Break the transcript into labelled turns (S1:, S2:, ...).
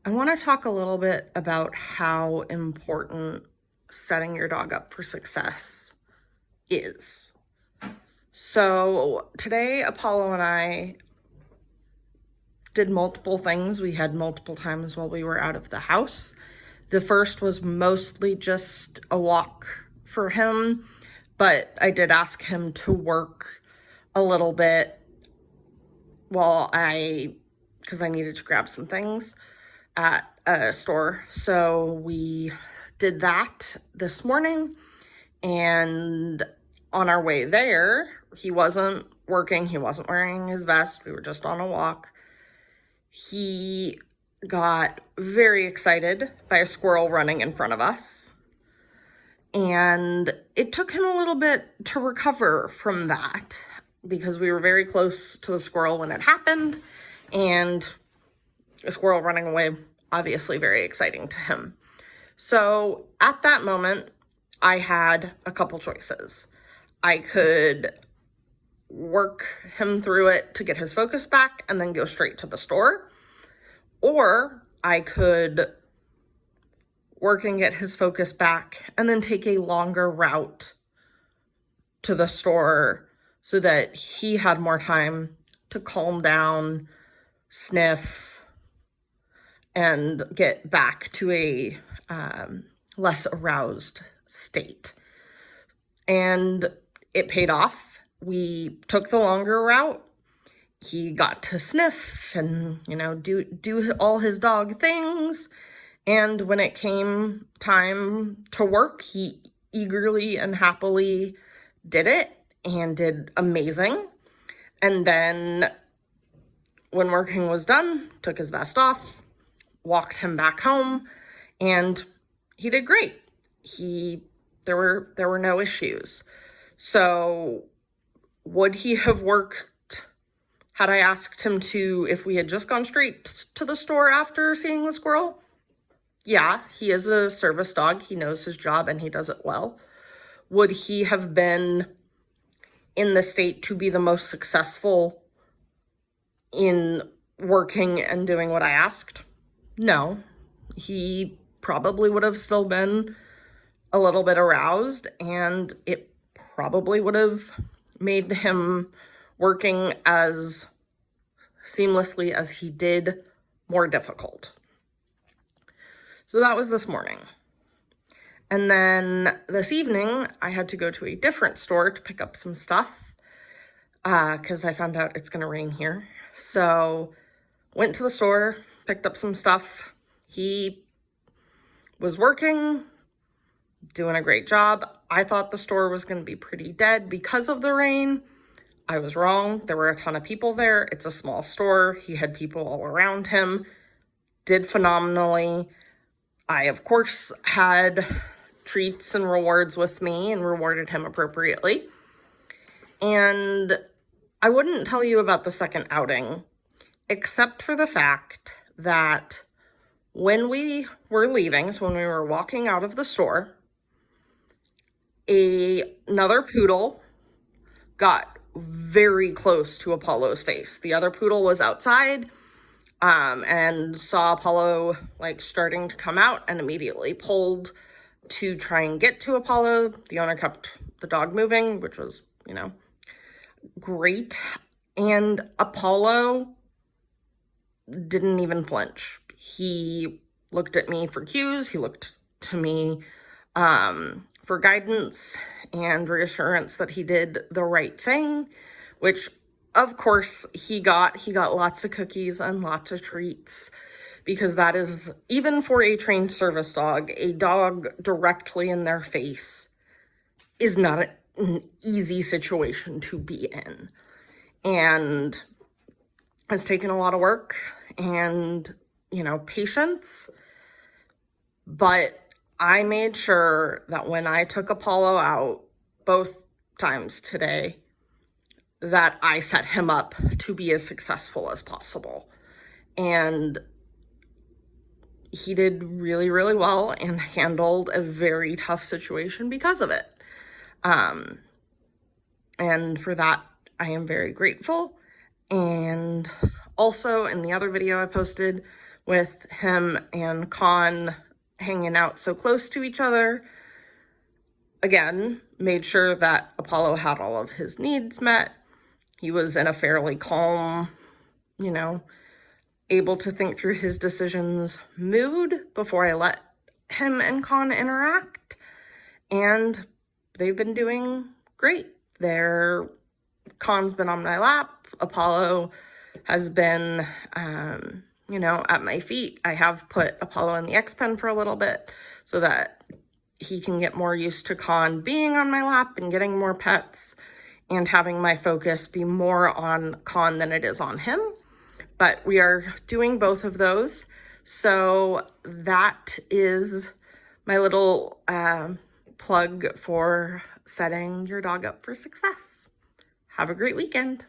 S1: I want to talk a little bit about how important setting your dog up for success is. So, today, Apollo and I did multiple things. We had multiple times while we were out of the house. The first was mostly just a walk for him, but I did ask him to work a little bit because I needed to grab some things at a store. So we did that this morning, and on our way there, he wasn't working, he wasn't wearing his vest, we were just on a walk. He got very excited by a squirrel running in front of us, and it took him a little bit to recover from that because we were very close to the squirrel when it happened, and a squirrel running away, obviously very exciting to him. So at that moment, I had a couple choices. I could work him through it to get his focus back and then go straight to the store, or I could work and get his focus back and then take a longer route to the store so that he had more time to calm down, sniff, and get back to a less aroused state. And it paid off. We took the longer route. He got to sniff and, do all his dog things. And when it came time to work, he eagerly and happily did it and did amazing. And then when working was done, took his vest off, walked him back home, and he did great. There were no issues. So would he have worked had I asked him to if we had just gone straight to the store after seeing the squirrel? Yeah, he is a service dog. He knows his job and he does it well. Would he have been in the state to be the most successful in working and doing what I asked? No. He probably would have still been a little bit aroused, and it probably would have made him working as seamlessly as he did more difficult. So that was this morning. And then this evening, I had to go to a different store to pick up some stuff because I found out it's going to rain here. So went to the store, picked up some stuff. He was working, doing a great job. I thought the store was going to be pretty dead because of the rain. I was wrong. There were a ton of people there. It's a small store. He had people all around him. Did phenomenally. I, of course, had treats and rewards with me and rewarded him appropriately. And I wouldn't tell you about the second outing, except for the fact that when we were leaving, so when we were walking out of the store, another poodle got very close to Apollo's face. The other poodle was outside and saw Apollo starting to come out and immediately pulled to try and get to Apollo. The owner kept the dog moving, which was, great. And Apollo didn't even flinch. He looked at me for cues. He looked to me for guidance and reassurance that he did the right thing, which of course he got lots of cookies and lots of treats, because that is, even for a trained service dog, a dog directly in their face is not an easy situation to be in. And it's taken a lot of work and, patience, but I made sure that when I took Apollo out both times today, that I set him up to be as successful as possible. And he did really, really well and handled a very tough situation because of it. And for that, I am very grateful. And Also, in the other video I posted with him and Con hanging out so close to each other, again, made sure that Apollo had all of his needs met. He was in a fairly calm, able to think through his decisions mood before I let him and Con interact. And they've been doing great. Con's been on my lap. Apollo has been, at my feet. I have put Apollo in the X-Pen for a little bit so that he can get more used to Con being on my lap and getting more pets and having my focus be more on Con than it is on him. But we are doing both of those. So that is my little plug for setting your dog up for success. Have a great weekend.